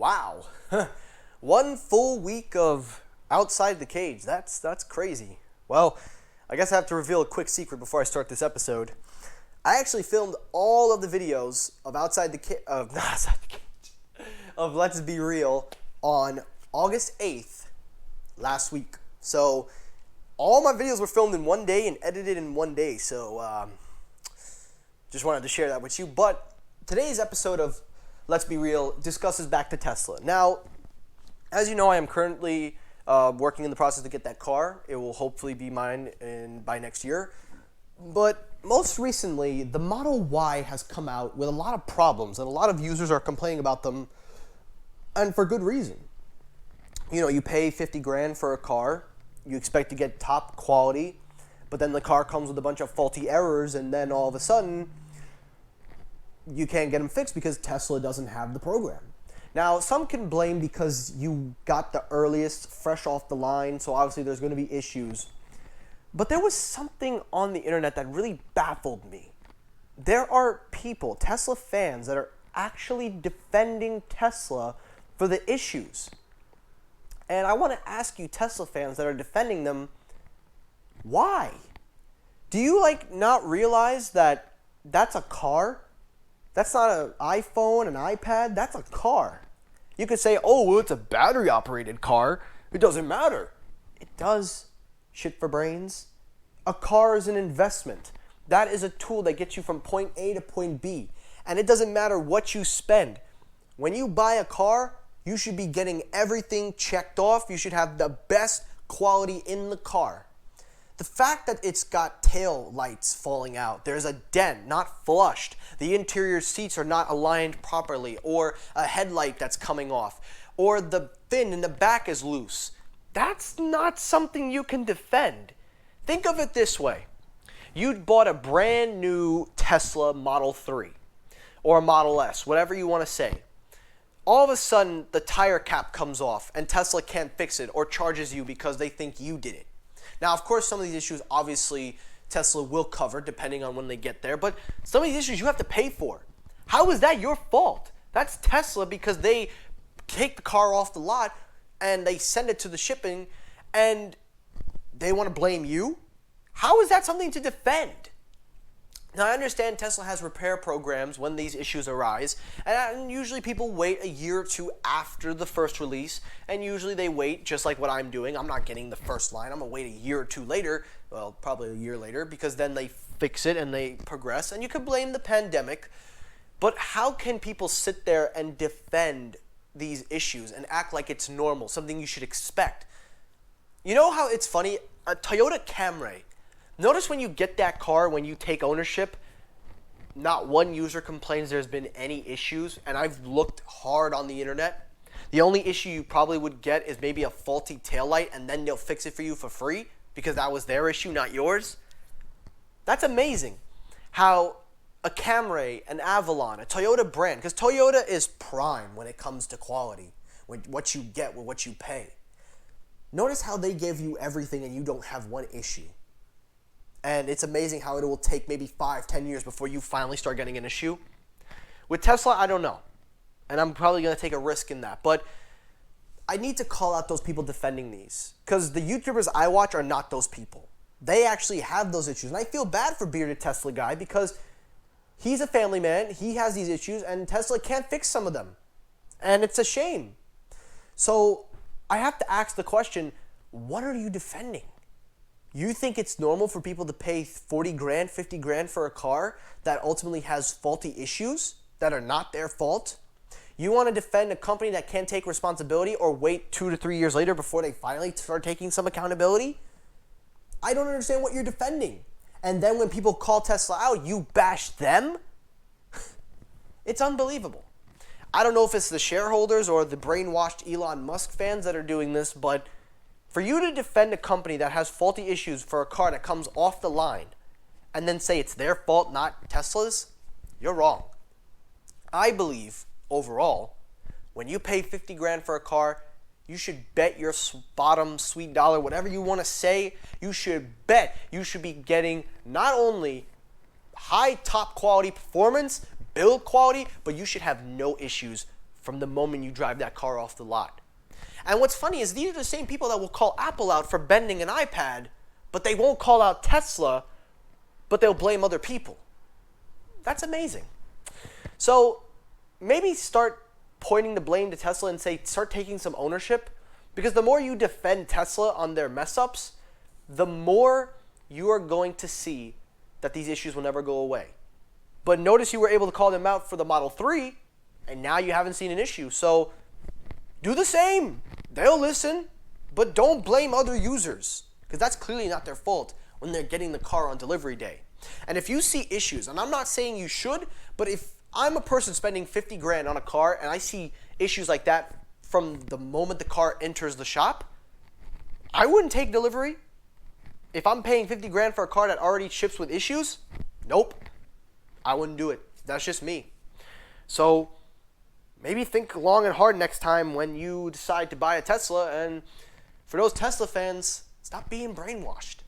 Wow. One full week of outside the cage. That's crazy. Well, I guess I have to reveal a quick secret before I start this episode. I actually filmed all of the videos of outside the cage of Let's Be Real on August 8th last week. So all my videos were filmed in one day and edited in one day. So just wanted to share that with you. But today's episode of Let's Be Real discusses back to Tesla. Now, as you know, I am currently working in the process to get that car. It will hopefully be mine by next year. But most recently, the Model Y has come out with a lot of problems, and a lot of users are complaining about them, and for good reason. You know, you pay 50 grand for a car, you expect to get top quality, but then the car comes with a bunch of faulty errors, and then all of a sudden, you can't get them fixed because Tesla doesn't have the program. Now, some can blame because you got the earliest, fresh off the line, so obviously there's going to be issues. But there was something on the internet that really baffled me. There are people, Tesla fans, that are actually defending Tesla for the issues. And I want to ask you, Tesla fans that are defending them, why? Do you not realize that that's a car? That's not an iPhone, an iPad, that's a car. You could say, oh, well, it's a battery-operated car. It doesn't matter. It does. Shit for brains. A car is an investment. That is a tool that gets you from point A to point B. And it doesn't matter what you spend. When you buy a car, you should be getting everything checked off. You should have the best quality in the car. The fact that it's got tail lights falling out, there's a dent, not flushed, the interior seats are not aligned properly, or a headlight that's coming off, or the fin in the back is loose. That's not something you can defend. Think of it this way. You'd bought a brand new Tesla Model 3 or a Model S, whatever you want to say. All of a sudden, the tire cap comes off and Tesla can't fix it or charges you because they think you did it. Now, of course, some of these issues, obviously, Tesla will cover depending on when they get there, but some of these issues you have to pay for. How is that your fault? That's Tesla because they take the car off the lot and they send it to the shipping and they want to blame you? How is that something to defend? Now, I understand Tesla has repair programs when these issues arise, and usually people wait a year or two after the first release, and usually they wait just like what I'm doing. I'm not getting the first line. I'm going to wait a year or two later, well, probably a year later, because then they fix it and they progress, and you could blame the pandemic, but how can people sit there and defend these issues and act like it's normal, something you should expect? You know how it's funny? A Toyota Camry. Notice when you get that car, when you take ownership, not one user complains there's been any issues, and I've looked hard on the internet. The only issue you probably would get is maybe a faulty taillight, and then they'll fix it for you for free because that was their issue, not yours. That's amazing how a Camry, an Avalon, a Toyota brand, because Toyota is prime when it comes to quality, what you get with what you pay. Notice how they give you everything and you don't have one issue. And it's amazing how it will take maybe 5-10 years before you finally start getting an issue. With Tesla, I don't know. And I'm probably going to take a risk in that. But I need to call out those people defending these. Because the YouTubers I watch are not those people. They actually have those issues. And I feel bad for Bearded Tesla Guy because he's a family man. He has these issues. And Tesla can't fix some of them. And it's a shame. So I have to ask the question, what are you defending? You think it's normal for people to pay 40 grand, 50 grand for a car that ultimately has faulty issues that are not their fault? You want to defend a company that can't take responsibility or wait 2 to 3 years later before they finally start taking some accountability? I don't understand what you're defending. And then when people call Tesla out, you bash them? It's unbelievable. I don't know if it's the shareholders or the brainwashed Elon Musk fans that are doing this, but for you to defend a company that has faulty issues for a car that comes off the line and then say it's their fault, not Tesla's, you're wrong. I believe, overall, when you pay 50 grand for a car, you should bet your bottom sweet dollar, whatever you want to say, you should bet you should be getting not only high top quality performance, build quality, but you should have no issues from the moment you drive that car off the lot. And what's funny is these are the same people that will call Apple out for bending an iPad, but they won't call out Tesla, but they'll blame other people. That's amazing. So maybe start pointing the blame to Tesla and start taking some ownership, because the more you defend Tesla on their mess ups, the more you are going to see that these issues will never go away. But notice you were able to call them out for the Model 3, and now you haven't seen an issue. So do the same. They'll listen, but don't blame other users, because that's clearly not their fault when they're getting the car on delivery day. And if you see issues, and I'm not saying you should, but if I'm a person spending 50 grand on a car and I see issues like that from the moment the car enters the shop, I wouldn't take delivery. If I'm paying 50 grand for a car that already ships with issues, nope, I wouldn't do it. That's just me. So maybe think long and hard next time when you decide to buy a Tesla. And for those Tesla fans, stop being brainwashed.